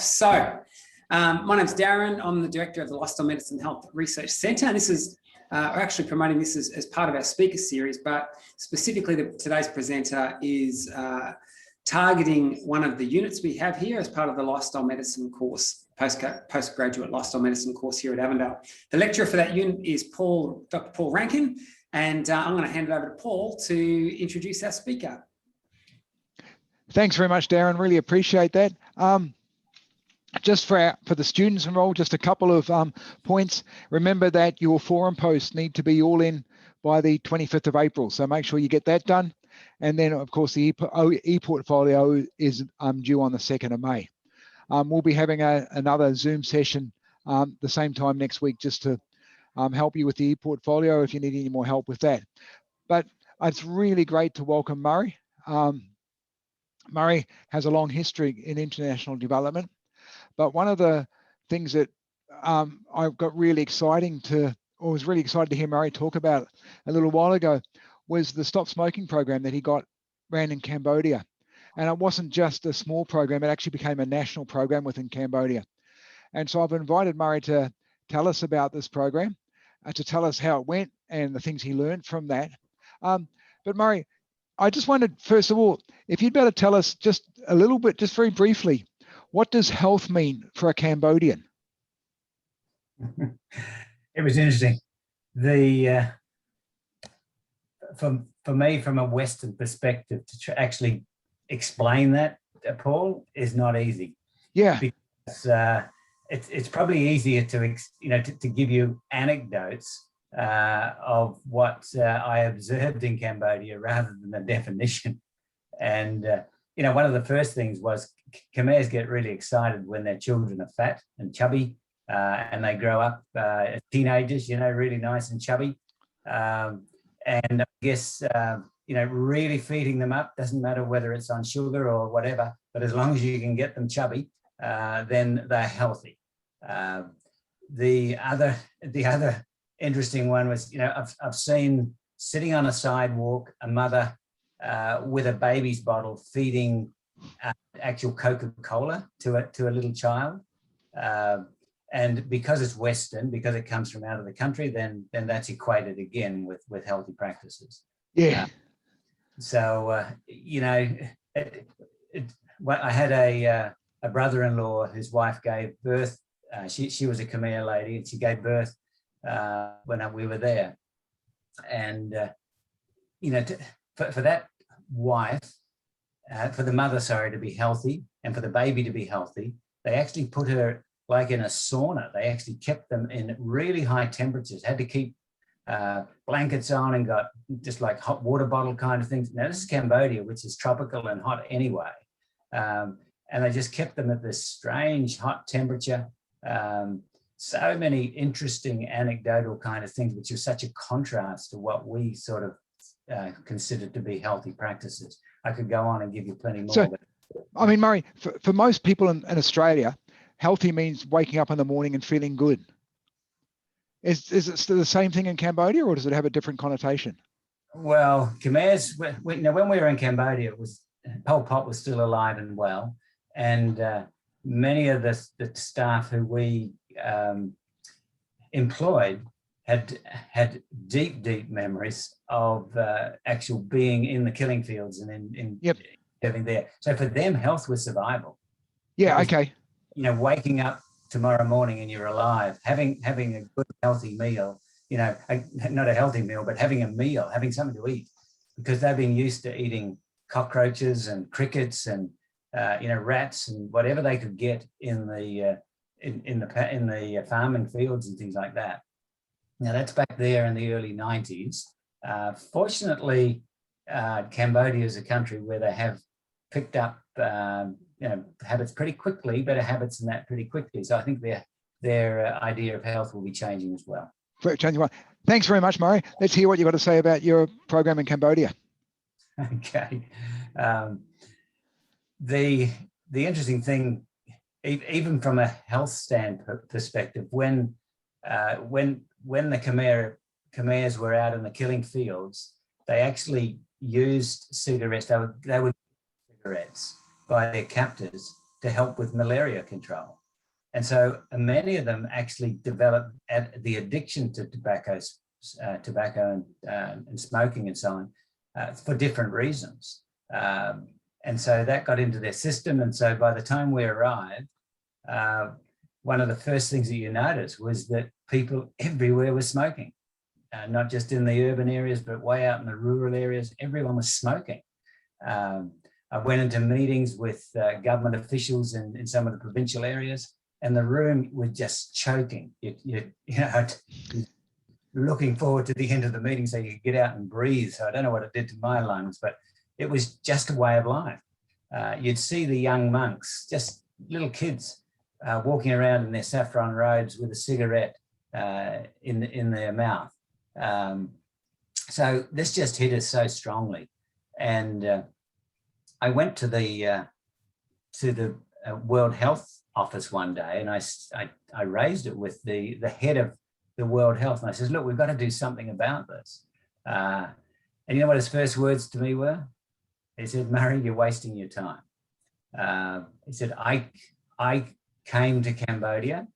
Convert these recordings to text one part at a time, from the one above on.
So, my name's Darren. I'm the director of the Lifestyle Medicine Health Research Centre, and this is we're actually promoting this as part of our speaker series, but specifically today's presenter is targeting one of the units we have here as part of the Lifestyle Medicine course, postgraduate Lifestyle Medicine course here at Avondale. The lecturer for that unit is Dr. Paul Rankin, and I'm going to hand it over to Paul to introduce our speaker. Thanks very much, Darren. Really appreciate that. Just for the students enrolled, just a couple of points. Remember that your forum posts need to be all in by the 25th of April. So make sure you get that done. And then, of course, the e-portfolio is due on the 2nd of May. We'll be having another Zoom session the same time next week just to help you with the e-portfolio if you need any more help with that. But it's really great to welcome Murray. Murray has a long history in international development. But one of the things that I got really exciting was really excited to hear Murray talk about a little while ago was the Stop Smoking program that he ran in Cambodia. And it wasn't just a small program, it actually became a national program within Cambodia. And so I've invited Murray to tell us about this program, to tell us how it went and the things he learned from that. But Murray, I just wondered, first of all, if you'd better tell us just a little bit, just very briefly, what does health mean for a Cambodian? It was interesting. For me, from a Western perspective, to actually explain that, Paul, is not easy. Yeah, because it's probably easier to give you anecdotes of what I observed in Cambodia rather than a definition. And one of the first things was Khmers get really excited when their children are fat and chubby, and they grow up as teenagers, really nice and chubby. And I guess, really feeding them up doesn't matter whether it's on sugar or whatever, but as long as you can get them chubby, then they're healthy. The other interesting one was, I've seen sitting on a sidewalk, a mother with a baby's bottle feeding actual Coca-Cola to a little child. And because it's Western, because it comes from out of the country, then that's equated again with healthy practices. Yeah. I had a brother-in-law whose wife gave birth. She was a Khmer lady, and she gave birth when we were there. And for that wife, for the mother, to be healthy, and for the baby to be healthy, they actually put her like in a sauna. They actually kept them in really high temperatures, had to keep blankets on, and got just like hot water bottle kind of things. Now, this is Cambodia, which is tropical and hot anyway. And they just kept them at this strange hot temperature. So many interesting anecdotal kind of things, which is such a contrast to what we sort of consider to be healthy practices. I could go on and give you plenty more. So, I mean, Murray, for most people in Australia, healthy means waking up in the morning and feeling good. Is it still the same thing in Cambodia, or does it have a different connotation? Well, Khmers, when we were in Cambodia, Pol Pot was still alive and well, and many of the staff who we employed had deep memories of actual being in the killing fields and in living there. So for them, health was survival. Yeah, okay. Waking up tomorrow morning and you're alive, having a good healthy meal, not a healthy meal, but having a meal, having something to eat, because they've been used to eating cockroaches and crickets and rats and whatever they could get in the farming fields and things like that. Now that's back there in the early 90s. Fortunately, Cambodia is a country where they have picked up habits pretty quickly, better habits than that pretty quickly. So I think their idea of health will be changing as well. Thanks very much, Murray. Let's hear what you've got to say about your program in Cambodia. Okay. The interesting thing, even from a health stand perspective, when the Khmers were out in the killing fields, they actually used cigarettes. They were cigarettes by their captors to help with malaria control. And so many of them actually developed the addiction to tobacco and smoking and so on for different reasons. And so that got into their system. And so by the time we arrived, one of the first things that you noticed was that people everywhere were smoking, not just in the urban areas, but way out in the rural areas, everyone was smoking. I went into meetings with government officials in some of the provincial areas, and the room was just choking. You know, looking forward to the end of the meeting so you could get out and breathe. So I don't know what it did to my lungs, but it was just a way of life. You'd see the young monks, just little kids, walking around in their saffron robes with a cigarette in their mouth. So this just hit us so strongly. And I went to the World Health Office one day, and I raised it with the head of the World Health, and I says, look, we've got to do something about this. And you know what his first words to me were? He said, Murray, you're wasting your time. He said, I came to Cambodia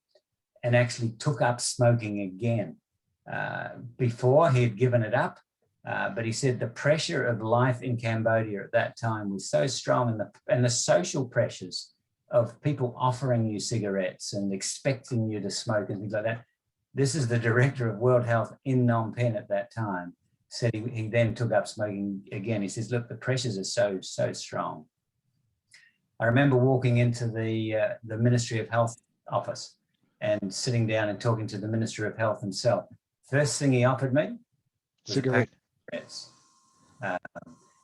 and actually took up smoking again. Before he had given it up, but he said the pressure of life in Cambodia at that time was so strong, and the social pressures of people offering you cigarettes and expecting you to smoke and things like that. This is the director of World Health in Phnom Penh at that time, said he then took up smoking again. He says, look, the pressures are so strong. I remember walking into the Ministry of Health office and sitting down and talking to the Minister of Health himself. First thing he offered me was cigarette. Cigarettes.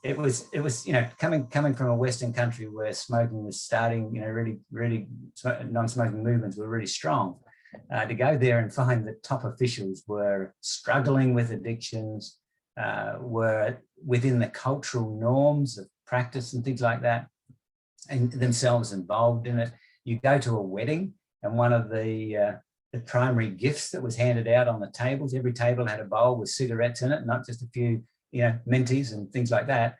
It was you know, coming from a Western country where smoking was starting, you know, really non-smoking movements were really strong. To go there and find that top officials were struggling with addictions, were within the cultural norms of practice and things like that, and themselves involved in it. You go to a wedding, and one of the primary gifts that was handed out on the tables, every table had a bowl with cigarettes in it, not just a few, you know, minties and things like that.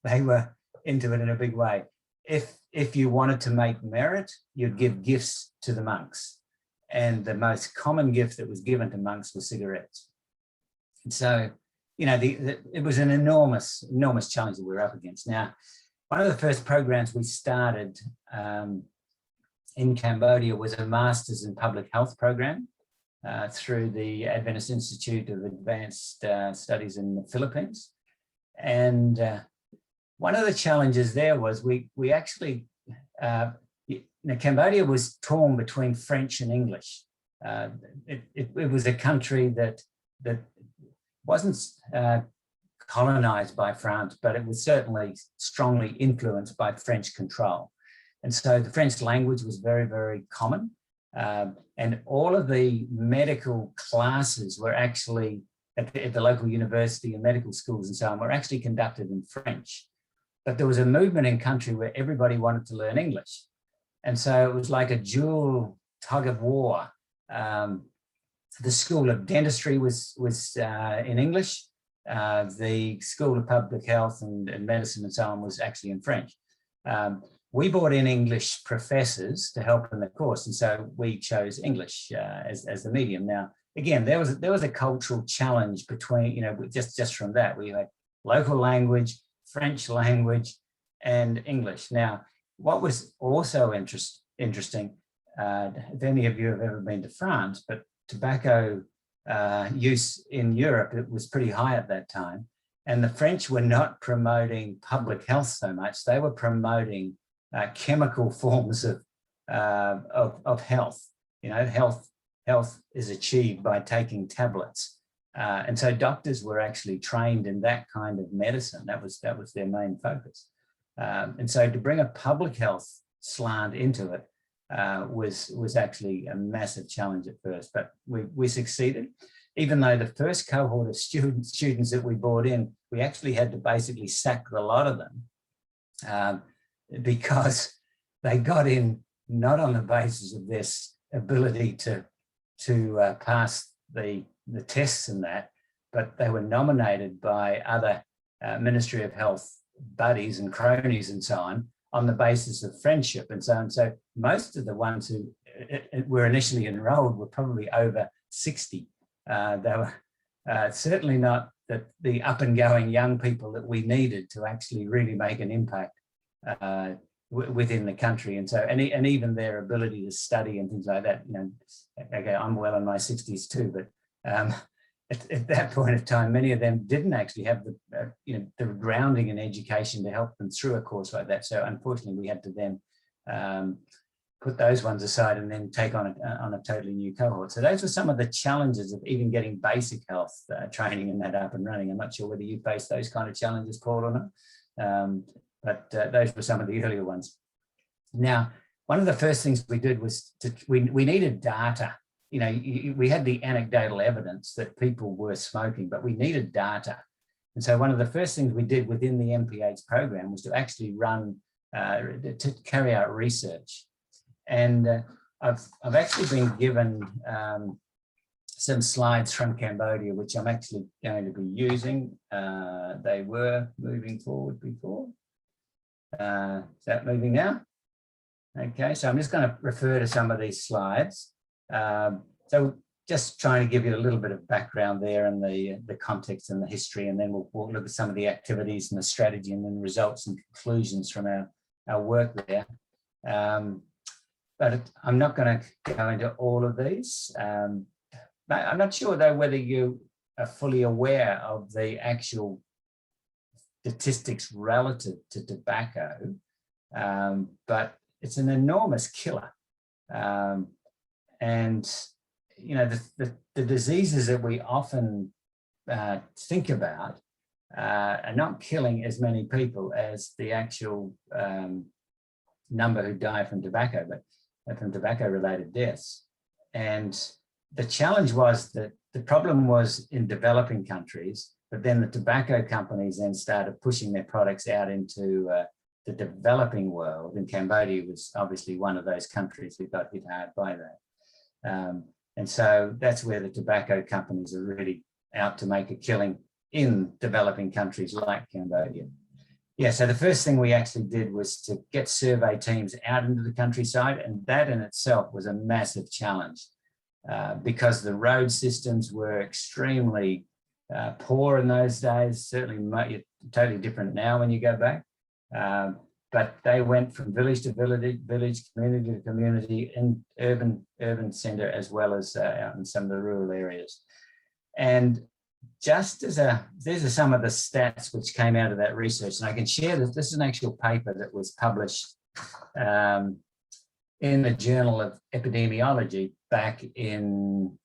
They were into it in a big way. If you wanted to make merit, you'd give gifts to the monks. And the most common gift that was given to monks was cigarettes. And so, you know, it was an enormous challenge that we were up against. Now, one of the first programs we started in Cambodia was a Masters in Public Health program through the Adventist Institute of Advanced Studies in the Philippines. And one of the challenges there was we actually, you know, Cambodia was torn between French and English. It was a country that wasn't colonized by France, but it was certainly strongly influenced by French control. And so the French language was very, very common. And all of the medical classes were actually at the local university and medical schools and so on were actually conducted in French. But there was a movement in country where everybody wanted to learn English. And so it was like a dual tug of war. The School of Dentistry was in English. The School of Public Health and Medicine and so on was actually in French. We brought in English professors to help in the course, and so we chose English as the medium. Now, again, there was a cultural challenge between, you know, just from that. We had local language, French language, and English. Now, what was also interesting, if any of you have ever been to France, but tobacco use in Europe, it was pretty high at that time. And the French were not promoting public health so much. They were promoting chemical forms of health. You know, health is achieved by taking tablets. And so doctors were actually trained in that kind of medicine. That was their main focus. And so to bring a public health slant into it was actually a massive challenge at first, but we succeeded. Even though the first cohort of students that we brought in, we actually had to basically sack a lot of them because they got in not on the basis of their ability to pass the tests and that, but they were nominated by other Ministry of Health buddies and cronies and so on on the basis of friendship and so on. So most of the ones who were initially enrolled were probably over 60. They were certainly not the up and going young people that we needed to actually really make an impact within the country. And so, and even their ability to study and things like that, you know, okay, I'm well in my 60s too, but at that point of time, many of them didn't actually have the, you know, the grounding in education to help them through a course like that. So unfortunately, we had to then put those ones aside and then take on a totally new cohort. So those were some of the challenges of even getting basic health training and that up and running. I'm not sure whether you faced those kind of challenges, Paul, or not, but those were some of the earlier ones. Now, one of the first things we did was we needed data. You know, we had the anecdotal evidence that people were smoking, but we needed data. And so one of the first things we did within the MPH program was to actually to carry out research. And I've actually been given some slides from Cambodia, which I'm actually going to be using. They were moving forward before. Is that moving now? Okay, so I'm just going to refer to some of these slides. So just trying to give you a little bit of background there and the context and the history, and then we'll look at some of the activities and the strategy and then results and conclusions from our work there. But I'm not going to go into all of these. I'm not sure though whether you are fully aware of the actual statistics relative to tobacco, but it's an enormous killer. And you know, the diseases that we often think about are not killing as many people as the actual number who die from tobacco, but from tobacco-related deaths. And the challenge was that the problem was in developing countries, but then the tobacco companies then started pushing their products out into the developing world, and Cambodia was obviously one of those countries who got hit hard by that. And so that's where the tobacco companies are really out to make a killing in developing countries like Cambodia. Yeah, so the first thing we actually did was to get survey teams out into the countryside, and that in itself was a massive challenge because the road systems were extremely poor in those days, certainly totally different now when you go back. But they went from village to village, community to community, in urban centre as well as out in some of the rural areas. And just as these are some of the stats which came out of that research, and I can share this. This is an actual paper that was published in the Journal of Epidemiology back in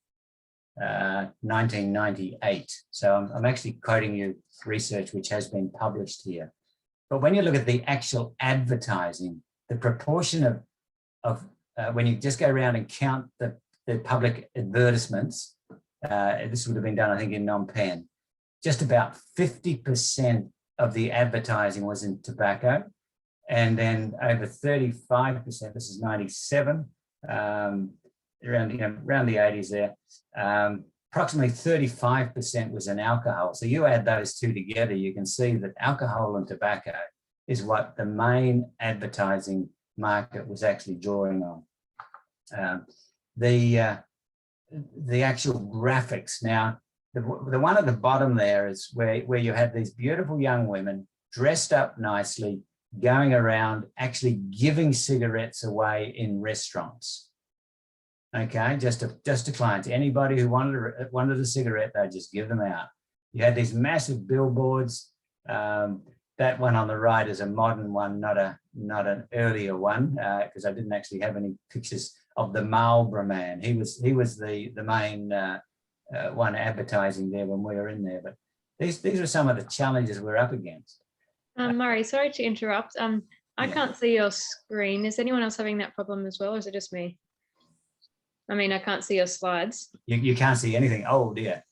1998. So I'm actually quoting you research which has been published here. But when you look at the actual advertising, the proportion of when you just go around and count the public advertisements, this would have been done, I think, in Phnom Penh, just about 50% of the advertising was in tobacco. And then over 35%, this is 97, around the 80s there, approximately 35% was in alcohol. So you add those two together, you can see that alcohol and tobacco is what the main advertising market was actually drawing on. The actual graphics now, the one at the bottom there is where you had these beautiful young women dressed up nicely, going around actually giving cigarettes away in restaurants. Okay, just to clients. Anybody who wanted a cigarette, they'd just give them out. You had these massive billboards. That one on the right is a modern one, not an earlier one, because I didn't actually have any pictures of the Marlboro man. He was the main one advertising there when we were in there. But these are some of the challenges we're up against. Murray, sorry to interrupt. I can't see your screen. Is anyone else having that problem as well, or is it just me? I mean, I can't see your slides. You can't see anything. Oh dear.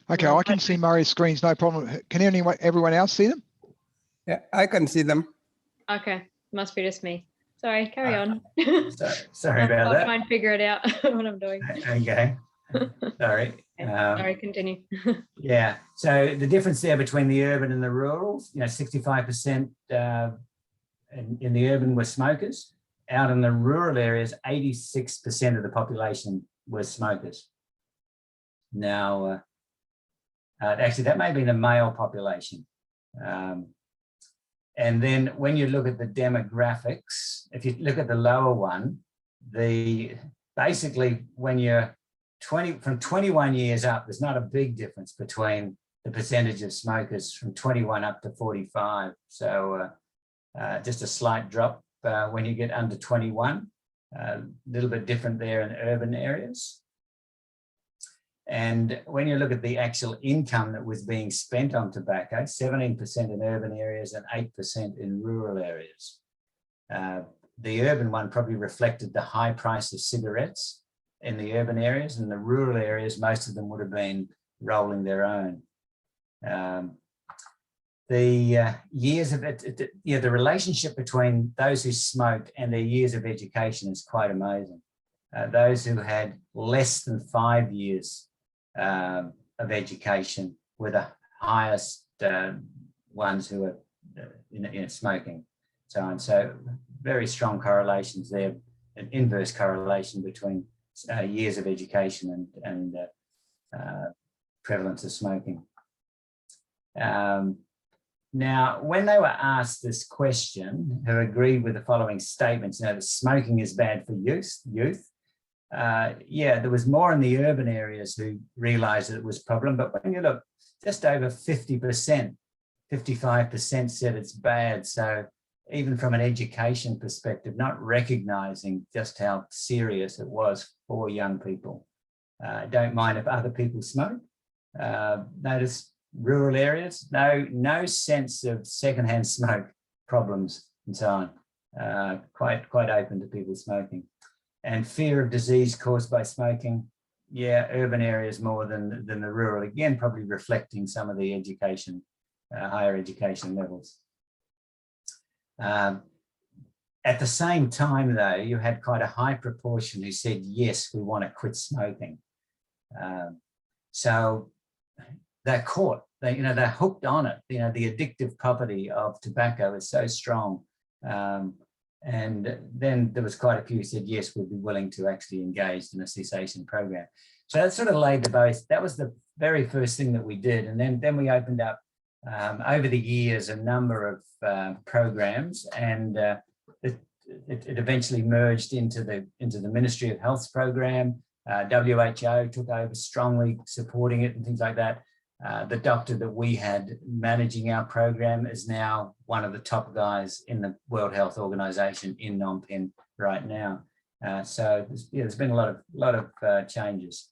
Okay, I can see Murray's screens, no problem. Can everyone else see them? Yeah, I can see them. Okay, must be just me. Sorry, carry on. Sorry about that. I'll try and figure it out what I'm doing. Okay. Sorry. Sorry, continue. Yeah. So the difference there between the urban and the rural, 65% in the urban were smokers. Out in the rural areas, 86% of the population were smokers. Now, actually, that may be the male population. And then when you look at the demographics, if you look at the lower one, basically when you're from 21 years up, there's not a big difference between the percentage of smokers from 21 up to 45. So just a slight drop when you get under 21, a little bit different there in urban areas. And when you look at the actual income that was being spent on tobacco, 17% in urban areas and 8% in rural areas. The urban one probably reflected the high price of cigarettes in the urban areas, and the rural areas, most of them would have been rolling their own. The years of it, the relationship between those who smoked and their years of education is quite amazing. Those who had less than 5 years of education were the highest ones who were smoking, so on. So very strong correlations there, an inverse correlation between years of education and prevalence of smoking. Now, when they were asked this question, who agreed with the following statements, that smoking is bad for youth, yeah, there was more in the urban areas who realized that it was a problem, but when you look, just over 50%, 55% said it's bad. So even from an education perspective, not recognizing just how serious it was for young people. Don't mind if other people smoke. Notice rural areas, no sense of secondhand smoke problems and so on. Quite open to people smoking. And fear of disease caused by smoking, yeah, urban areas more than the rural. Again, probably reflecting some of the education, higher education levels. At the same time, though, you had quite a high proportion who said, yes, we want to quit smoking. So they're caught, they're hooked on it. The addictive property of tobacco is so strong. And then there was quite a few who said, yes, we'd be willing to actually engage in a cessation program. So that sort of laid the base. That was the very first thing that we did. And then we opened up over the years a number of programs, and it eventually merged into the Ministry of Health's program. WHO took over strongly supporting it and things like that. The doctor that we had managing our program is now one of the top guys in the World Health Organization in Phnom Penh right now. So there's been a lot of changes.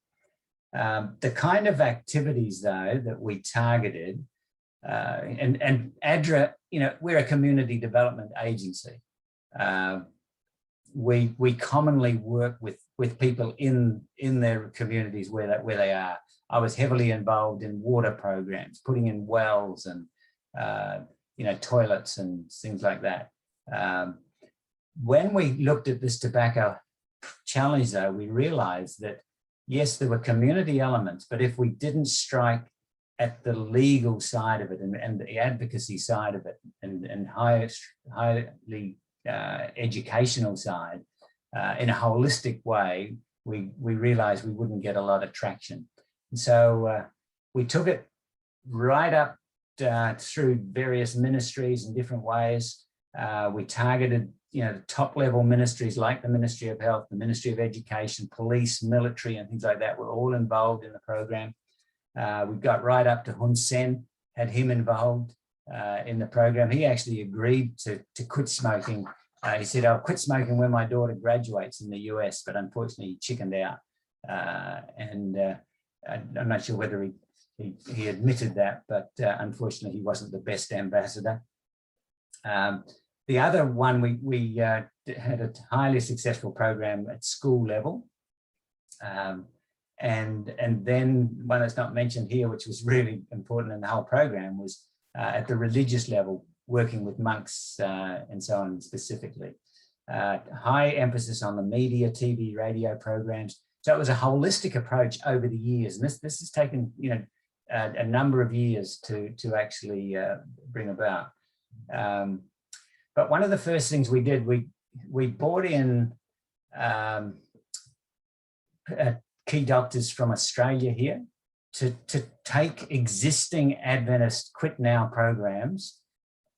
The kind of activities though that we targeted, and ADRA, we're a community development agency. We commonly work with people in their communities where they are. I was heavily involved in water programs, putting in wells and toilets and things like that. When we looked at this tobacco challenge, though, we realized that yes, there were community elements, but if we didn't strike at the legal side of it and the advocacy side of it and highly educational side in a holistic way, we realized we wouldn't get a lot of traction. And so we took it right up through various ministries in different ways. We targeted, the top level ministries like the Ministry of Health, the Ministry of Education, police, military, and things like that were all involved in the program. We got right up to Hun Sen, had him involved in the program. He actually agreed to quit smoking. He said, I'll quit smoking when my daughter graduates in the US, but unfortunately he chickened out. I'm not sure whether he admitted that, but unfortunately he wasn't the best ambassador. The other one, we had a highly successful program at school level. And then one that's not mentioned here, which was really important in the whole program, was at the religious level, working with monks and so on specifically. High emphasis on the media, TV, radio programs. So it was a holistic approach over the years. And this has taken, a number of years to actually bring about. but one of the first things we did, we brought in key doctors from Australia here to take existing Adventist Quit Now programs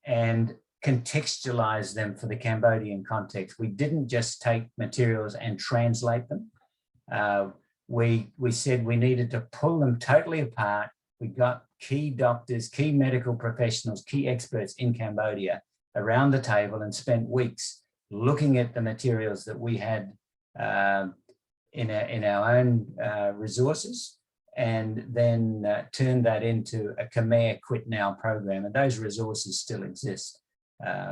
and contextualize them for the Cambodian context. We didn't just take materials and translate them. We said we needed to pull them totally apart. We got key doctors, key medical professionals, key experts in Cambodia around the table and spent weeks looking at the materials that we had in our own resources, and then turned that into a Khmer Quit Now program. And those resources still exist,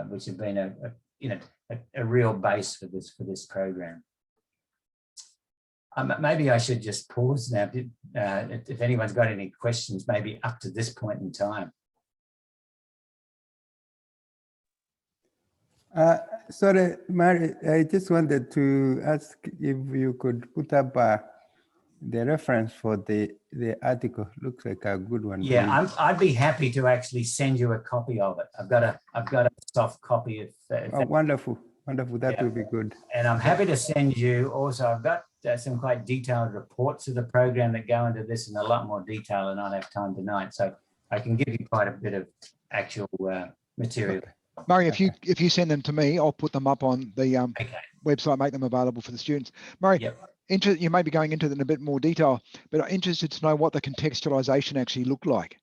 which have been a real base for this program. Maybe I should just pause now. If anyone's got any questions, maybe up to this point in time. Sorry, Mary, I just wanted to ask if you could put up the reference for the article. Looks like a good one. Yeah, I'd be happy to actually send you a copy of it. I've got a soft copy of. Oh, wonderful, wonderful. That would be good. And I'm happy to send you also. I've got some quite detailed reports of the program that go into this in a lot more detail than I have time tonight. So I can give you quite a bit of actual material. Okay. Murray, if you send them to me, I'll put them up on the website, make them available for the students. Murray, you may be going into them in a bit more detail, but I'm interested to know what the contextualization actually looked like.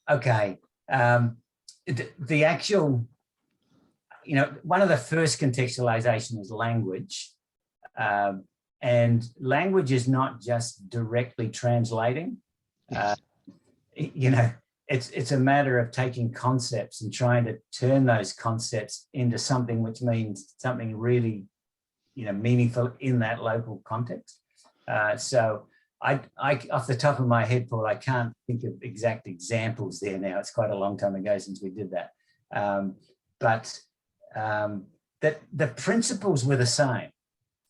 Okay. The actual, one of the first contextualization is language. And language is not just directly translating. Yes. It's a matter of taking concepts and trying to turn those concepts into something which means something really, meaningful in that local context. So I off the top of my head, Paul, I can't think of exact examples there now. It's quite a long time ago since we did that. But that the principles were the same,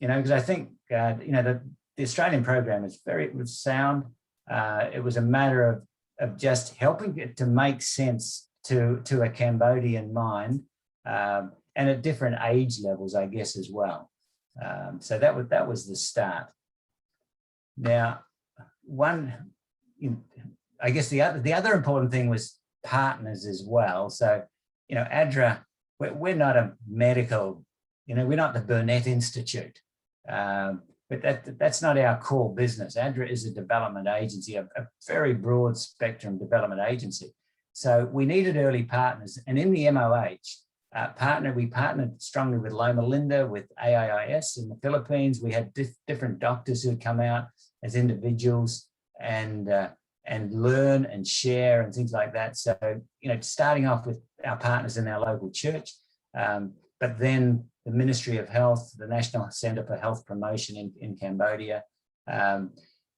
because I think, the Australian program is was sound. It was a matter of just helping it to make sense to a Cambodian mind, and at different age levels, I guess, as well. So that was the start. Now, I guess the other important thing was partners as well. So, ADRA, we're not a medical, we're not the Burnett Institute. But that's not our core business. ADRA is a development agency, a very broad spectrum development agency. So we needed early partners. And in the MOH, we partnered strongly with Loma Linda, with AIIS in the Philippines. We had different doctors who had come out as individuals and learn and share and things like that. So, starting off with our partners in our local church, but then the Ministry of Health, the National Centre for Health Promotion in Cambodia, the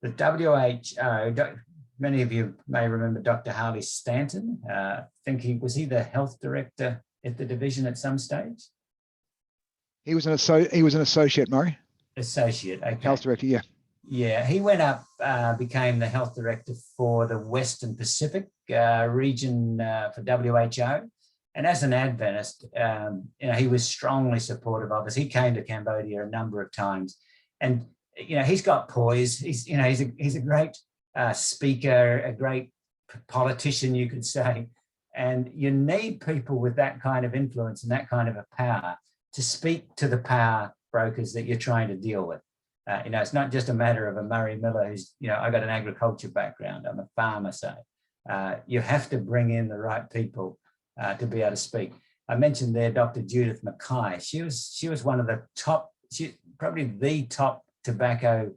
WHO, many of you may remember Dr. Harley Stanton. I think was he the health director at the division at some stage? He was an associate, Murray. Associate, okay. Health director, yeah. Yeah, he went up, became the health director for the Western Pacific region for WHO. And as an Adventist, he was strongly supportive of us. He came to Cambodia a number of times, and he's got poise. He's a great speaker, a great politician, you could say. And you need people with that kind of influence and that kind of a power to speak to the power brokers that you're trying to deal with. It's not just a matter of a Murray Millar who's, I got an agriculture background. I'm a farmer, so you have to bring in the right people to be able to speak. I mentioned there Dr. Judith Mackay. She was one of the top, probably the top tobacco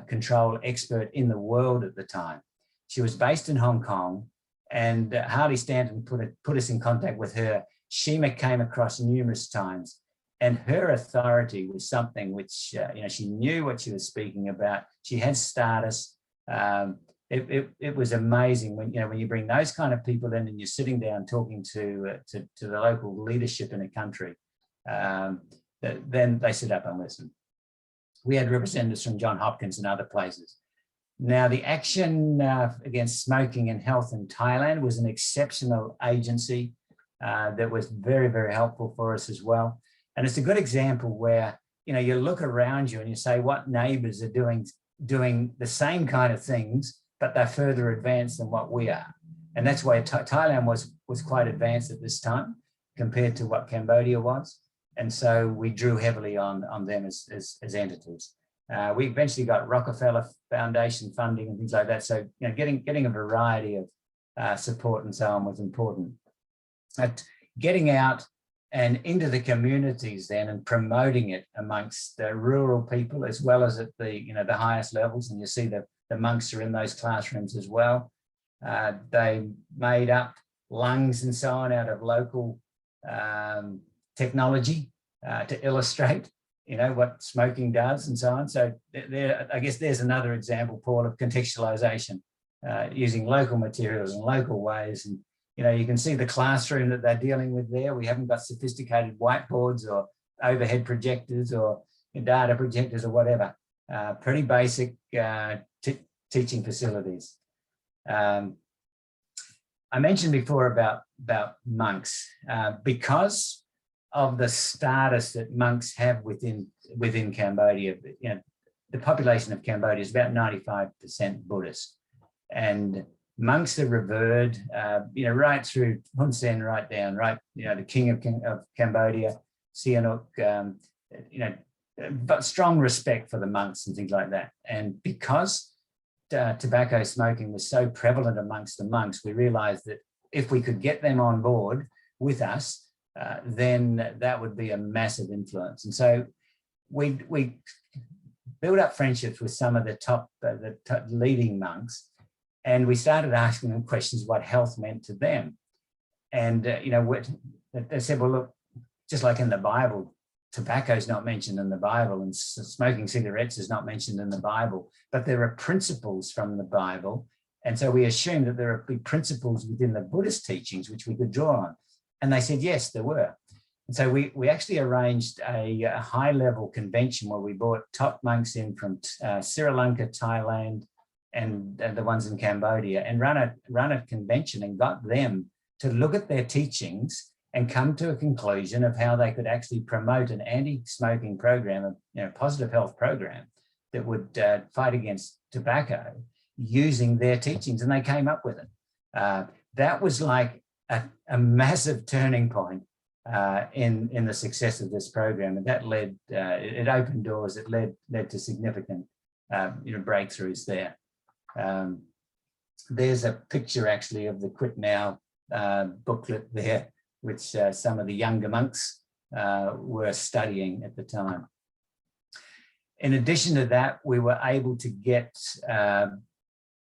control expert in the world at the time. She was based in Hong Kong, and Harley Stanton put us in contact with her. Shima came across numerous times, and her authority was something which, she knew what she was speaking about. She had status. It was amazing when you bring those kind of people in and you're sitting down talking to the local leadership in a country, then they sit up and listen. We had representatives from Johns Hopkins and other places. Now, the Action Against Smoking and Health in Thailand was an exceptional agency. that was very, very helpful for us as well. And it's a good example where, you know, you look around you and you say what neighbours are doing the same kind of things, but they're further advanced than what we are. And that's why Thailand was quite advanced at this time compared to what Cambodia was. And so we drew heavily on them as entities. We eventually got Rockefeller Foundation funding and things like that. So, you know, getting a variety of support and so on was important. But getting out and into the communities then and promoting it amongst the rural people as well as at the, you know, the highest levels. And you see the monks are in those classrooms as well. They made up lungs and so on out of local technology to illustrate, you know, what smoking does and so on. So there, I guess there's another example, Paul, of contextualization, using local materials and local ways. And, you know, you can see the classroom that they're dealing with there. We haven't got sophisticated whiteboards or overhead projectors or data projectors or whatever. Pretty basic teaching facilities. I mentioned before about monks, because of the status that monks have within Cambodia. You know, the population of Cambodia is about 95% Buddhist, and monks are revered, you know, right through Hun Sen, right down, right, you know, the king of Cambodia, Sihanouk, you know, but strong respect for the monks and things like that. And because tobacco smoking was so prevalent amongst the monks, we realized that if we could get them on board with us, then that would be a massive influence. And so we built up friendships with some of the top leading monks, and we started asking them questions what health meant to them. And you know, they said, well, look, just like in the Bible, tobacco is not mentioned in the Bible, and smoking cigarettes is not mentioned in the Bible, but there are principles from the Bible. And so we assumed that there would be principles within the Buddhist teachings which we could draw on. And they said, yes, there were. And so we actually arranged a high-level convention where we brought top monks in from Sri Lanka, Thailand, and the ones in Cambodia, and run a convention and got them to look at their teachings and come to a conclusion of how they could actually promote an anti-smoking program, you know, positive health program that would fight against tobacco using their teachings, and they came up with it. That was like a massive turning point in the success of this program, and that led it opened doors. It led to significant you know, breakthroughs there. There's a picture actually of the Quit Now booklet there, which some of the younger monks were studying at the time. In addition to that, we were able to get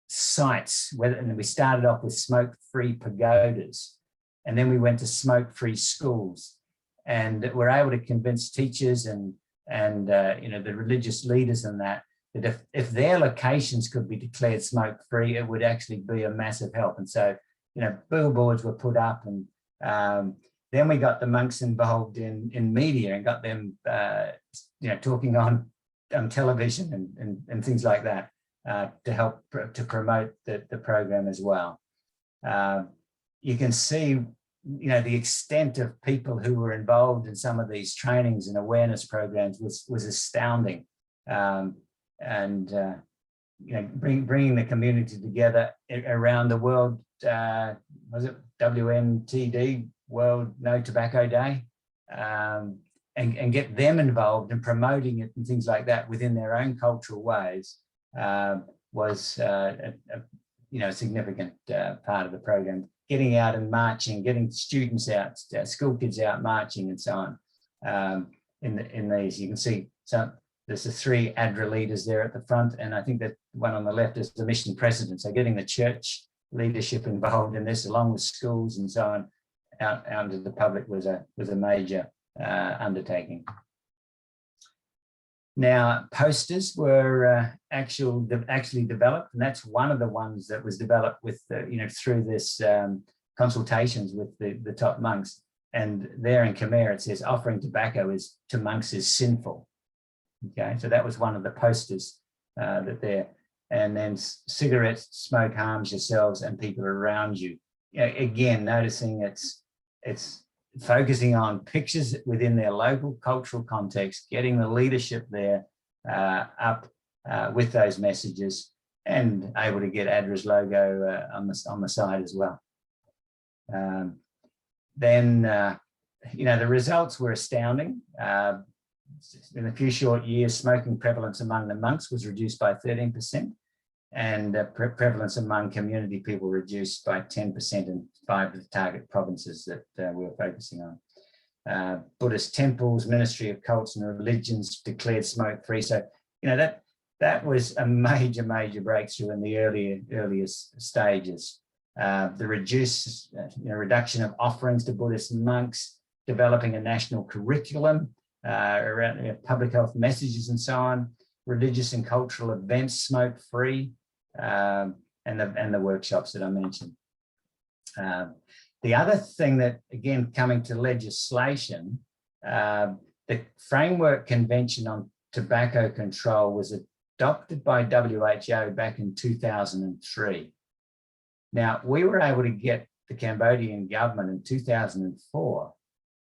sites, and we started off with smoke-free pagodas, and then we went to smoke-free schools, and we're able to convince teachers and you know, the religious leaders in that if their locations could be declared smoke-free, it would actually be a massive help. And so, you know, billboards were put up, and then we got the monks involved in media and got them, you know, talking on television and things like that to help to promote the program as well. You can see, you know, the extent of people who were involved in some of these trainings and awareness programs was astounding. You know, bringing the community together around the world. Was it WNTD, World No Tobacco Day, and get them involved in promoting it and things like that within their own cultural ways was you know, a significant part of the program. Getting out and marching, getting students out, school kids out marching and so on. In these, you can see there's the 3 ADRA leaders there at the front, and I think that one on the left is the mission president. So getting the church leadership involved in this, along with schools and so on, out to the public was a major undertaking. Now, posters were actually developed, and that's one of the ones that was developed with you know, through this consultations with the top monks. And there in Khmer it says, offering tobacco to monks is sinful. Okay, so that was one of the posters that there. And then cigarette smoke harms yourselves and people around you. Again, noticing it's it's focusing on pictures within their local cultural context, getting the leadership there up with those messages, and able to get ADRA's logo on the side as well. Then, the results were astounding. In a few short years, smoking prevalence among the monks was reduced by 13%, and prevalence among community people reduced by 10% in 5 of the target provinces that we were focusing on. Buddhist temples, Ministry of Cults and Religions declared smoke-free. So, that was a major breakthrough in the earliest stages. The reduction of offerings to Buddhist monks, developing a national curriculum around public health messages and so on, religious and cultural events smoke-free, and the workshops that I mentioned. The other thing that, again, coming to legislation, the Framework Convention on Tobacco Control was adopted by WHO back in 2003. Now, we were able to get the Cambodian government in 2004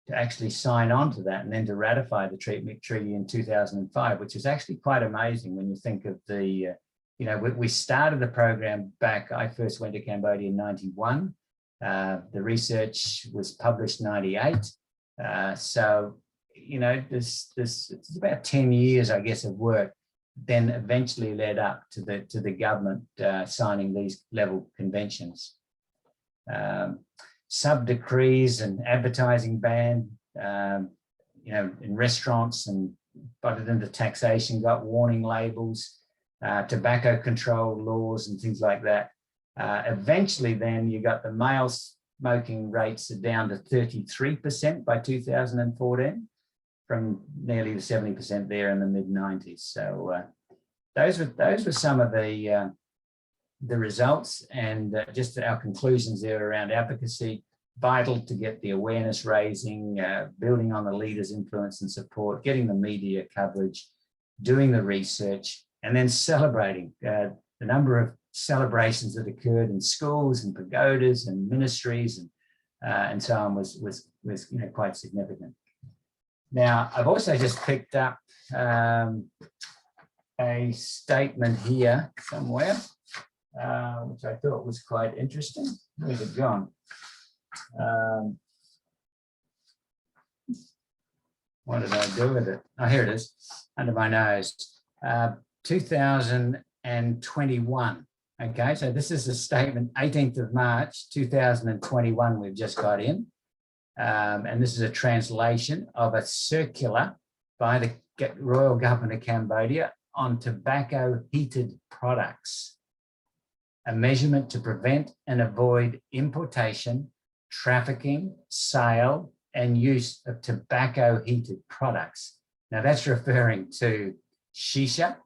to actually sign on to that and then to ratify the treaty in 2005, which is actually quite amazing when you think of the, we started the program back, I first went to Cambodia in 91. The research was published in 98. So, it's about 10 years, I guess, of work, then eventually led up to the government signing these level conventions. Sub-decrees and advertising ban, in restaurants, and butted into taxation, got warning labels, tobacco control laws and things like that. Eventually then you got the male smoking rates down to 33% by 2014, from nearly the 70% there in the mid-90s. So those were some of the results, and just our conclusions there around advocacy. Vital to get the awareness raising, building on the leaders' influence and support, getting the media coverage, doing the research, and then celebrating. The number of celebrations that occurred in schools and pagodas and ministries and so on was quite significant. Now, I've also just picked up a statement here somewhere, which I thought was quite interesting. Where's it gone? What did I do with it? Oh, here it is, under my nose. 2021. Okay, so this is a statement, 18th of March, 2021, we've just got in. And this is a translation of a circular by the Royal Government of Cambodia on tobacco heated products, a measurement to prevent and avoid importation, trafficking, sale, and use of tobacco heated products. Now that's referring to shisha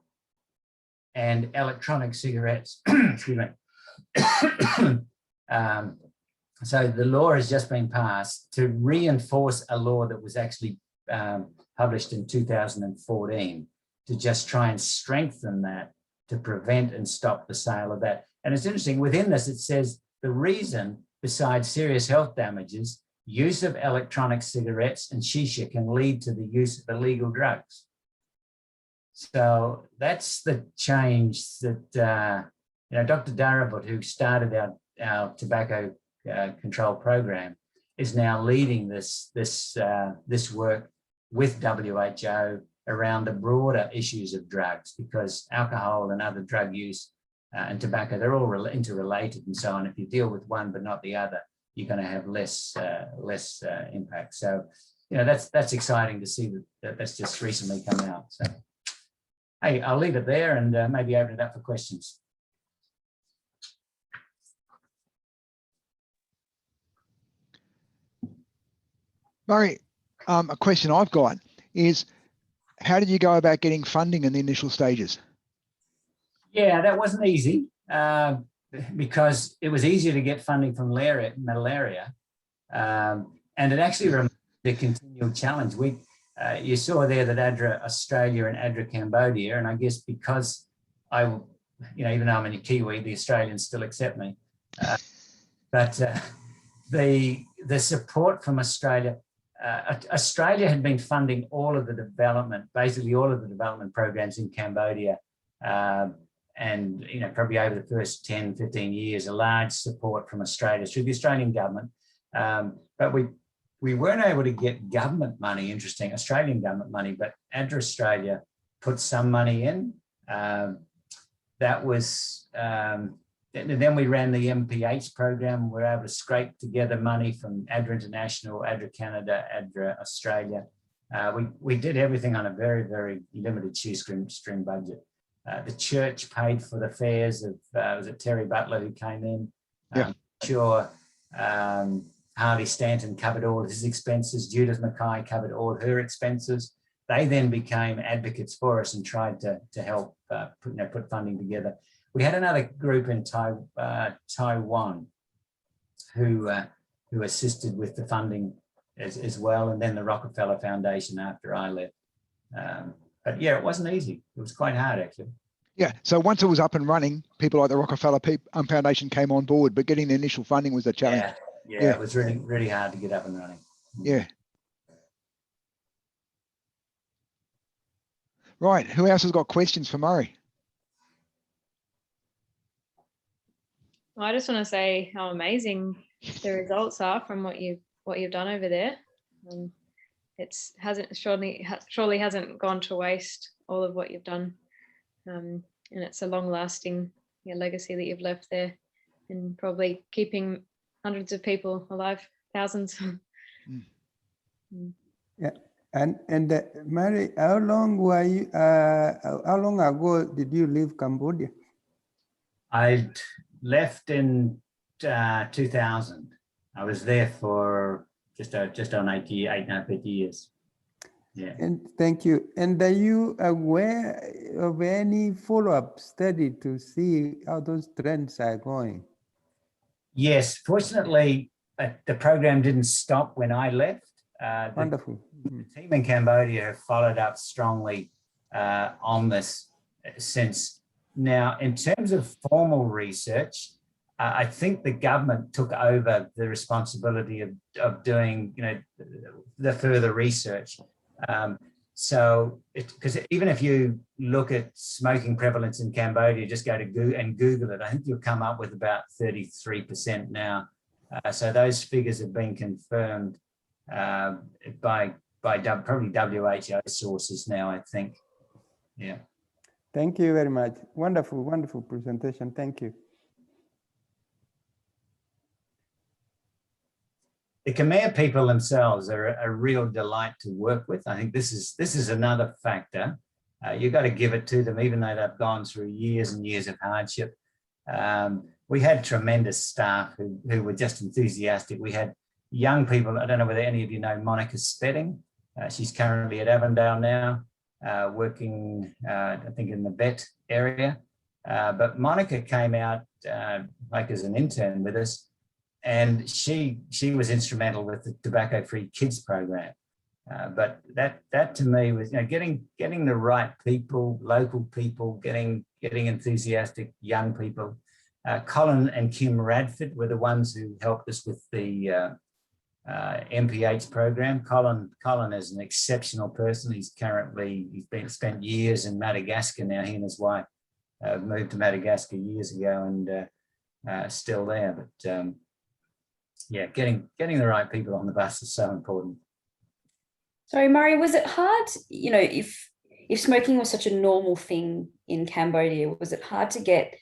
and electronic cigarettes. Excuse me. So the law has just been passed to reinforce a law that was actually published in 2014 to just try and strengthen that, to prevent and stop the sale of that. And it's interesting, within this it says the reason, besides serious health damages, use of electronic cigarettes and shisha can lead to the use of illegal drugs. So that's the change that, Dr. Darabut, who started our tobacco control program, is now leading this work with WHO around the broader issues of drugs, because alcohol and other drug use and tobacco, they're all interrelated and so on. If you deal with one but not the other, you're going to have less impact. So, that's exciting to see that's just recently come out. So, hey, I'll leave it there and maybe open it up for questions. Murray, a question I've got is, how did you go about getting funding in the initial stages? Yeah, that wasn't easy because it was easier to get funding from malaria, and it actually remained a continual challenge. You saw there that ADRA Australia and ADRA Cambodia, and I guess because even though I'm a Kiwi, the Australians still accept me. But the the support from Australia, Australia had been funding all of the development, basically all of the development programs in Cambodia. And, you know, probably over the first 10, 15 years, a large support from Australia through the Australian government. But we weren't able to get government money, interesting, Australian government money, but ADRA Australia put some money in. That was, then we ran the MPH program. We were able to scrape together money from ADRA International, ADRA Canada, ADRA Australia. We did everything on a very, very limited shoestring budget. The church paid for the fares of, was it Terry Butler who came in? Yeah. Sure. Harvey Stanton covered all his expenses. Judith Mackay covered all her expenses. They then became advocates for us and tried to help put funding together. We had another group in Taiwan who assisted with the funding as well, and then the Rockefeller Foundation after I left. But yeah, it wasn't easy. It was quite hard, actually. Yeah. So once it was up and running, people like the Rockefeller Foundation came on board, but getting the initial funding was the challenge. Yeah, it was really, really hard to get up and running. Yeah. Right. Who else has got questions for Murray? I just want to say how amazing the results are from what you've done over there. Surely hasn't gone to waste, all of what you've done, and it's a long-lasting legacy that you've left there, and probably keeping hundreds of people alive, thousands. Yeah, and Mary, how long were you? How long ago did you leave Cambodia? I left in 2000. I was there for just on 8 years. Yeah. And thank you. And are you aware of any follow-up study to see how those trends are going? Yes, fortunately, the program didn't stop when I left. Wonderful. The team in Cambodia have followed up strongly on this since. Now, in terms of formal research, I think the government took over the responsibility of doing, the further research. So, because even if you look at smoking prevalence in Cambodia, just go to Google it, I think you'll come up with about 33% now. So those figures have been confirmed by probably WHO sources now, I think. Yeah. Thank you very much. Wonderful, wonderful presentation. Thank you. The Khmer people themselves are a real delight to work with. I think this is another factor. You've got to give it to them, even though they've gone through years and years of hardship. We had tremendous staff who were just enthusiastic. We had young people. I don't know whether any of you know Monica Spedding. She's currently at Avondale now, working, I think, in the vet area. But Monica came out like as an intern with us. And she was instrumental with the Tobacco-Free Kids program. But that to me was getting the right people, local people, getting enthusiastic young people. Colin and Kim Radford were the ones who helped us with the MPH program. Colin is an exceptional person. He's spent years in Madagascar now. He and his wife moved to Madagascar years ago and still there. But yeah, getting the right people on the bus is so important. Sorry, Murray, was it hard, if smoking was such a normal thing in Cambodia, was it hard to get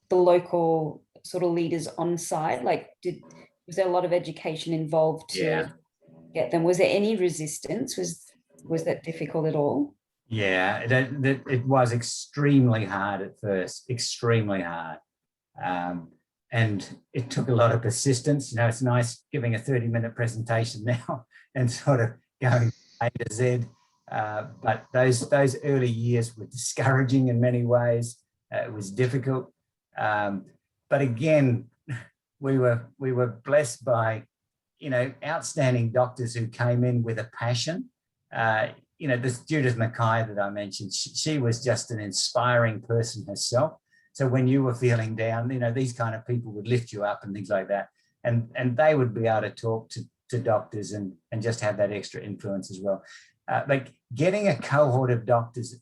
the local sort of leaders on side? Like, was there a lot of education involved to get them? Was there any resistance? Was that difficult at all? Yeah, it was extremely hard at first, extremely hard. And it took a lot of persistence. It's nice giving a 30-minute presentation now and sort of going A to Z. But those early years were discouraging in many ways. It was difficult. But again, we were blessed by, outstanding doctors who came in with a passion. This Judith Mackay that I mentioned, she was just an inspiring person herself. So when you were feeling down, these kind of people would lift you up and things like that. and they would be able to talk to doctors and just have that extra influence as well. Like getting a cohort of doctors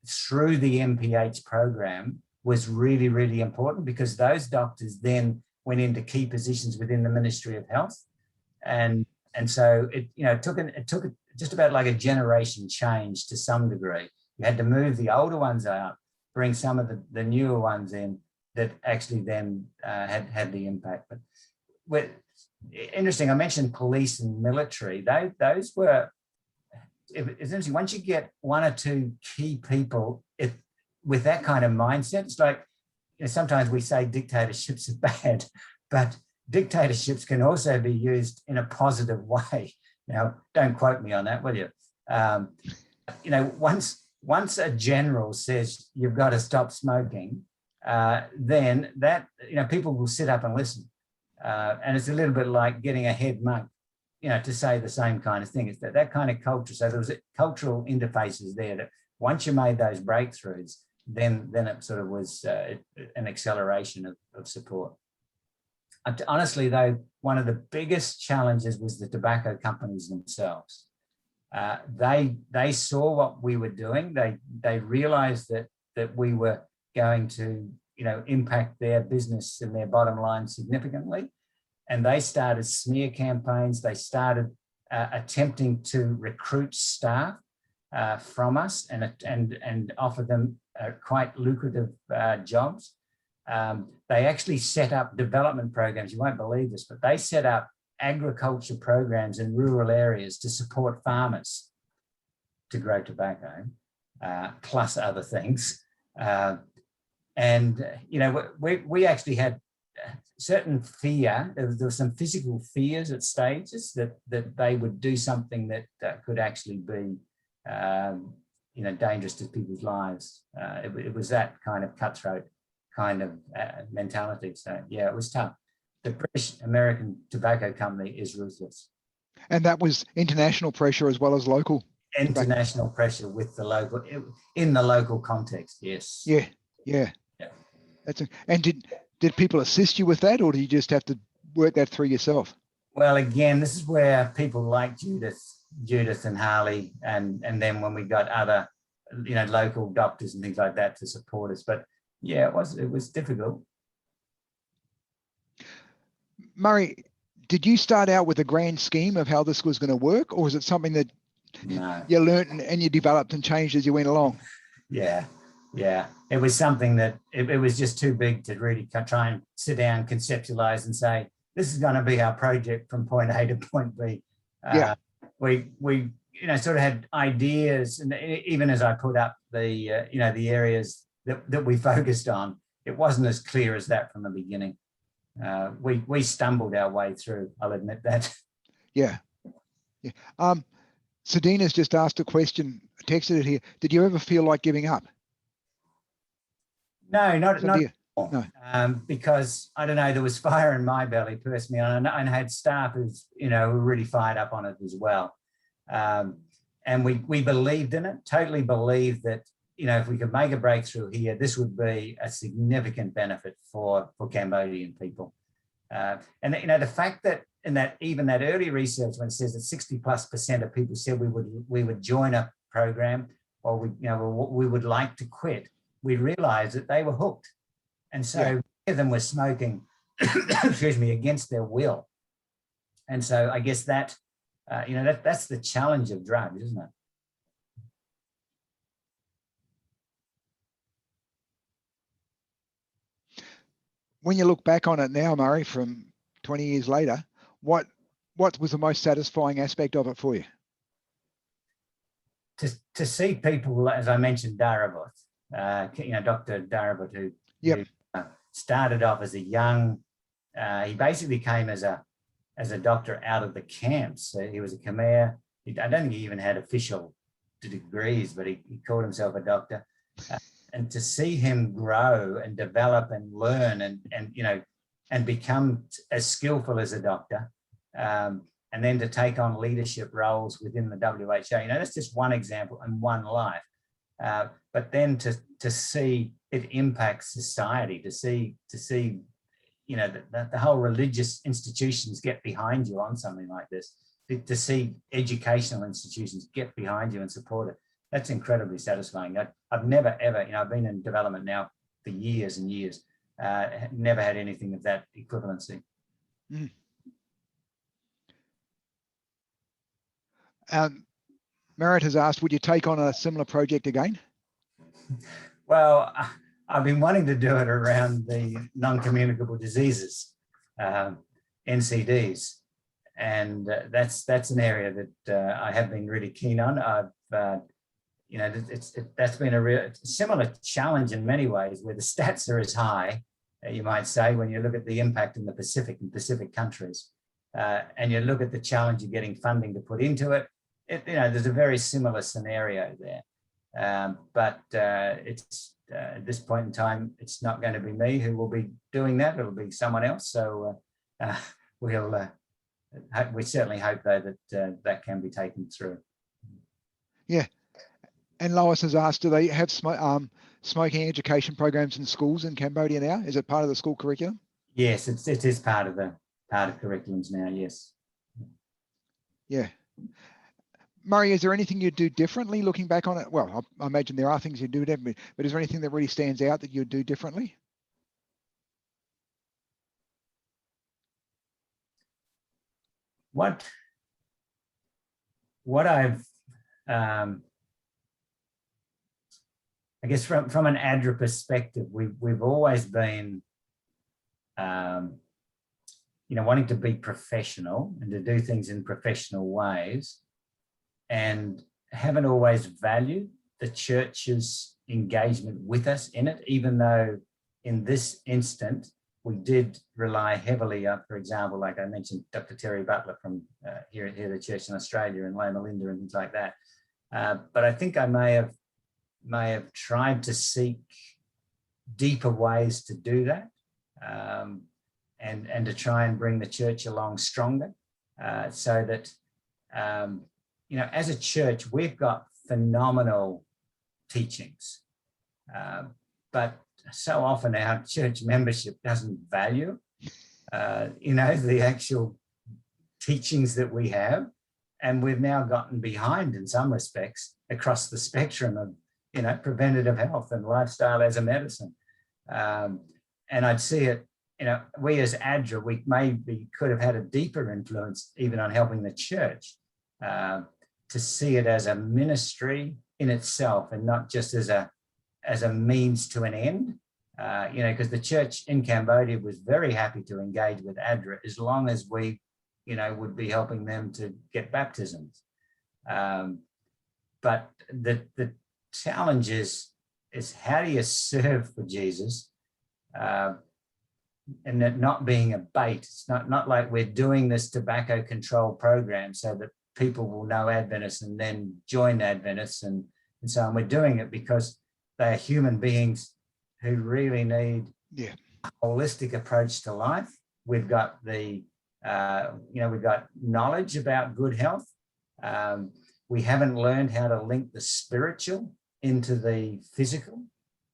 through the MPH program was really, really important, because those doctors then went into key positions within the Ministry of Health. And so it took just about like a generation change to some degree. You had to move the older ones out, bring some of the newer ones in that actually then had the impact. But interesting, I mentioned police and military. Those were, it's interesting, once you get one or two key people with that kind of mindset, it's like, sometimes we say dictatorships are bad, but dictatorships can also be used in a positive way. Now, don't quote me on that, will you? Once a general says you've got to stop smoking, then that, people will sit up and listen. And it's a little bit like getting a head monk, to say the same kind of thing. It's that kind of culture. So there was cultural interfaces there that once you made those breakthroughs, then it sort of was an acceleration of support. Honestly, though, one of the biggest challenges was the tobacco companies themselves. They saw what we were doing. They realized that we were going to, impact their business and their bottom line significantly. And they started smear campaigns. They started attempting to recruit staff from us and offer them quite lucrative jobs. They actually set up development programs. You won't believe this, but they set up agriculture programs in rural areas to support farmers to grow tobacco, plus other things. We actually had certain fear. There was some physical fears at stages that they would do something that could actually be, dangerous to people's lives. It was that kind of cutthroat kind of mentality. So yeah, it was tough. The British American Tobacco Company is ruthless. And that was international pressure as well as local? International pressure with the local, in the local context, yes. Yeah. And did people assist you with that, or do you just have to work that through yourself? Well, again, this is where people like Judith and Harley, and then when we got other, local doctors and things like that to support us. But yeah, it was difficult. Murray, did you start out with a grand scheme of how this was going to work, or was it something that you learned and you developed and changed as you went along? Yeah. It was something that it was just too big to really try and sit down, conceptualize and say, this is going to be our project from point A to point B. We sort of had ideas, and even as I put up the the areas that we focused on, it wasn't as clear as that from the beginning. We stumbled our way through, I'll admit that. Yeah. Sadina's just asked a question, texted it here. Did you ever feel like giving up? No, not no. Because I don't know, there was fire in my belly personally, and I had staff who's were really fired up on it as well. And we believed in it, totally believed that if we could make a breakthrough here, this would be a significant benefit for Cambodian people. And the fact that even that early research, when it says that 60+% of people said we would join a program, or we would like to quit, we realized that they were hooked. And so many of them were smoking, excuse me, against their will. And so I guess that, that's the challenge of drugs, isn't it? When you look back on it now, Murray, from 20 years later, what was the most satisfying aspect of it for you? To see people, as I mentioned, Daravot, Dr. Daravot, who started off as a young, he basically came as a doctor out of the camps. So he was a Khmer. I don't think he even had official degrees, but he called himself a doctor. And to see him grow and develop and learn and become as skillful as a doctor, and then to take on leadership roles within the WHO, that's just one example and one life. But then to see it impact society, to see the whole religious institutions get behind you on something like this, to see educational institutions get behind you and support it, that's incredibly satisfying. I've never, ever, I've been in development now for years and years, never had anything of that equivalency. Mm. Merit has asked, would you take on a similar project again? Well, I've been wanting to do it around the non-communicable diseases, NCDs, and that's an area that I have been really keen on. I've that's been a real similar challenge in many ways, where the stats are as high, you might say, when you look at the impact in the Pacific and Pacific countries, and you look at the challenge of getting funding to put into it. There's a very similar scenario there, but it's at this point in time, it's not going to be me who will be doing that. It'll be someone else. So we certainly hope, though, that that can be taken through. Yeah. And Lois has asked, do they have smoking education programs in schools in Cambodia now? Is it part of the school curriculum? Yes, it is part of curriculums now. Yes. Yeah. Murray, is there anything you'd do differently looking back on it? Well, I imagine there are things you do differently, but is there anything that really stands out that you'd do differently? What I've, I guess from an ADRA perspective, we've always been, wanting to be professional and to do things in professional ways, and haven't always valued the church's engagement with us in it, even though in this instant, we did rely heavily on, for example, like I mentioned, Dr. Terry Butler from here at the church in Australia and Loma Linda and things like that. But I think I may have tried to seek deeper ways to do that, and to try and bring the church along stronger, so that, as a church, we've got phenomenal teachings, but so often our church membership doesn't value, the actual teachings that we have. And we've now gotten behind, in some respects, across the spectrum of, preventative health and lifestyle as a medicine. And I'd see it, we as ADRA, we maybe could have had a deeper influence even on helping the church, to see it as a ministry in itself and not just as a means to an end, because the church in Cambodia was very happy to engage with ADRA as long as we, would be helping them to get baptisms. But the challenge is how do you serve for Jesus, and that not being a bait. It's not like we're doing this tobacco control program so that people will know Adventists and then join Adventists and so on. We're doing it because they are human beings who really need a holistic approach to life. We've got we've got knowledge about good health. We haven't learned how to link the spiritual into the physical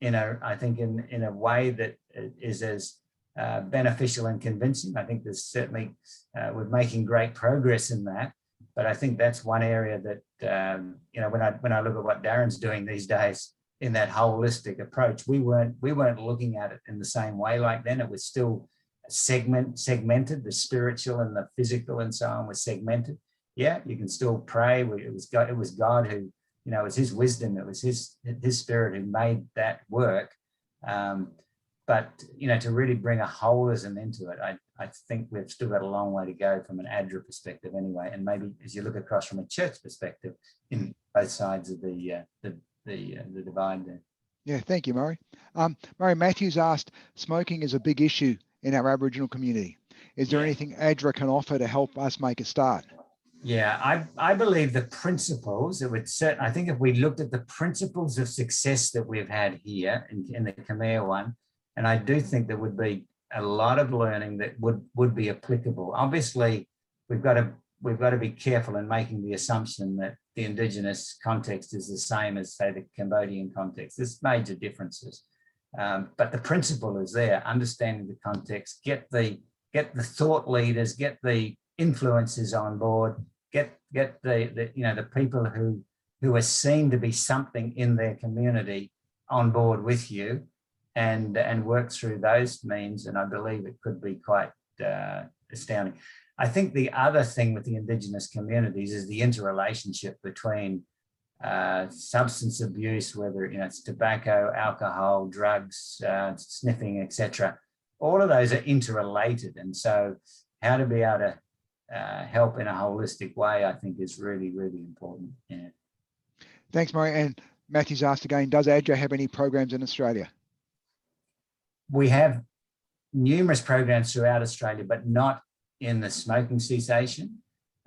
in a way that is as beneficial and convincing. I think there's certainly, we're making great progress in that. But I think that's one area that, when I look at what Darren's doing these days in that holistic approach, we weren't looking at it in the same way like then. It was still segmented, the spiritual and the physical and so on was segmented. Yeah, you can still pray. It was God who, it was his wisdom, it was his spirit who made that work. But, to really bring a holism into it, I think we've still got a long way to go from an ADRA perspective anyway. And maybe as you look across from a church perspective in both sides of the divide there. Yeah, thank you, Murray. Murray Matthews asked, smoking is a big issue in our Aboriginal community. Is there anything ADRA can offer to help us make a start? Yeah, I believe the principles, I think if we looked at the principles of success that we've had here in the Khmer one, and I do think there would be a lot of learning that would be applicable. Obviously, we've got to be careful in making the assumption that the Indigenous context is the same as, say, the Cambodian context. There's major differences. But the principle is there, understanding the context, get the thought leaders, get the influencers on board, get the people who are seen to be something in their community on board with you, and work through those means. And I believe it could be quite astounding. I think the other thing with the Indigenous communities is the interrelationship between substance abuse, whether it's tobacco, alcohol, drugs, sniffing, etc. All of those are interrelated, and so how to be able to help in a holistic way, I think, is really, really important. Yeah. Thanks, Murray. And Matthew's asked again, does ADRA have any programs in Australia? We have numerous programs throughout Australia, but not in the smoking cessation.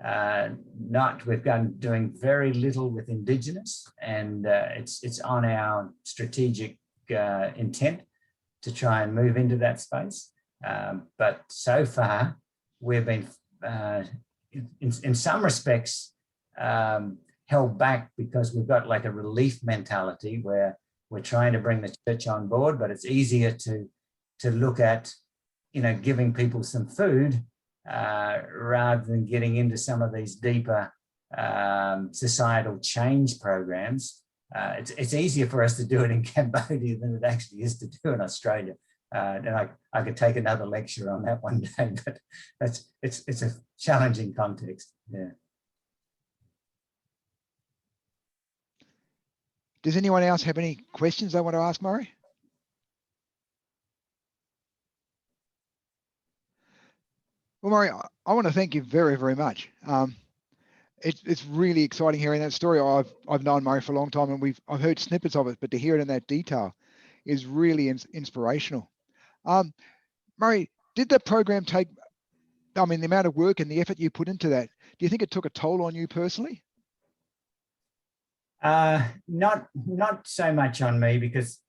We've been doing very little with Indigenous, and it's on our strategic intent to try and move into that space. But so far, we've been, in some respects, held back because we've got like a relief mentality where we're trying to bring the church on board, but it's easier to look at, giving people some food rather than getting into some of these deeper societal change programs. It's easier for us to do it in Cambodia than it actually is to do in Australia. And I could take another lecture on that one day, but it's a challenging context. Yeah. Does anyone else have any questions they want to ask Murray? Well, Murray, I want to thank you very, very much. It's really exciting hearing that story. I've known Murray for a long time, and I've heard snippets of it, but to hear it in that detail is really inspirational. Murray, did the program take, the amount of work and the effort you put into that, do you think it took a toll on you personally? Not so much on me, because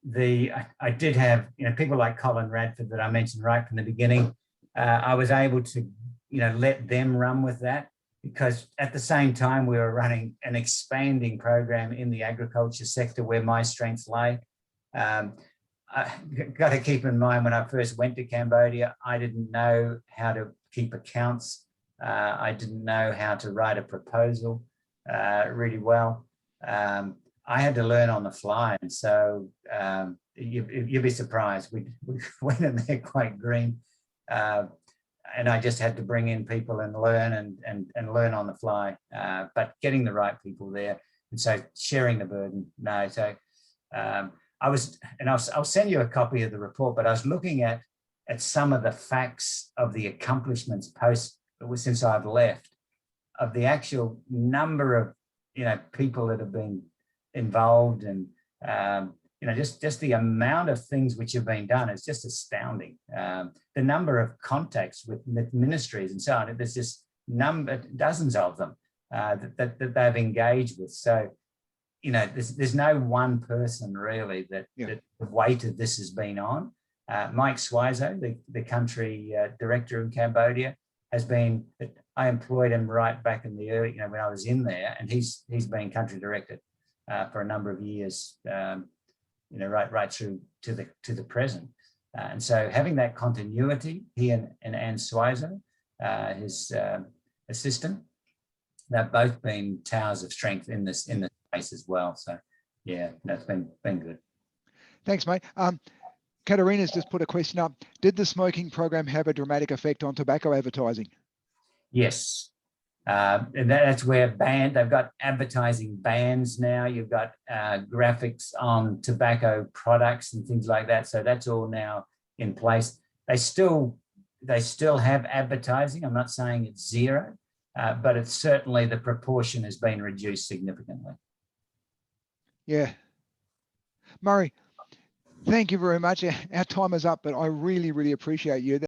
I did have people like Colin Radford that I mentioned right from the beginning. I was able to let them run with that, because at the same time we were running an expanding program in the agriculture sector where my strengths lay. I got to keep in mind, when I first went to Cambodia, I didn't know how to keep accounts. I didn't know how to write a proposal really well. I had to learn on the fly, and so you'd be surprised. We went in there quite green, and I just had to bring in people and learn and learn on the fly. But getting the right people there, and so sharing the burden. No, so I'll send you a copy of the report. But I was looking at some of the facts of the accomplishments since I've left, of the actual number of people that have been involved, and just the amount of things which have been done is just astounding. The number of contacts with ministries and so on, there's just dozens of them that they've engaged with. So there's no one person really that the weight of this has been on. Mike Swizo, the country director in Cambodia, has been, I employed him right back in the early, when I was in there, and he's been country director for a number of years, right through to the present. And so having that continuity, he and Anne Swizo, his assistant, they've both been towers of strength in this space as well. So yeah, that's been good. Thanks, mate. Katarina's just put a question up. Did the smoking program have a dramatic effect on tobacco advertising? Yes. And that's where they've got advertising bans now. You've got graphics on tobacco products and things like that. So that's all now in place. They still have advertising. I'm not saying it's zero, but it's certainly, the proportion has been reduced significantly. Yeah. Murray, thank you very much. Our time is up, but I really, really appreciate you.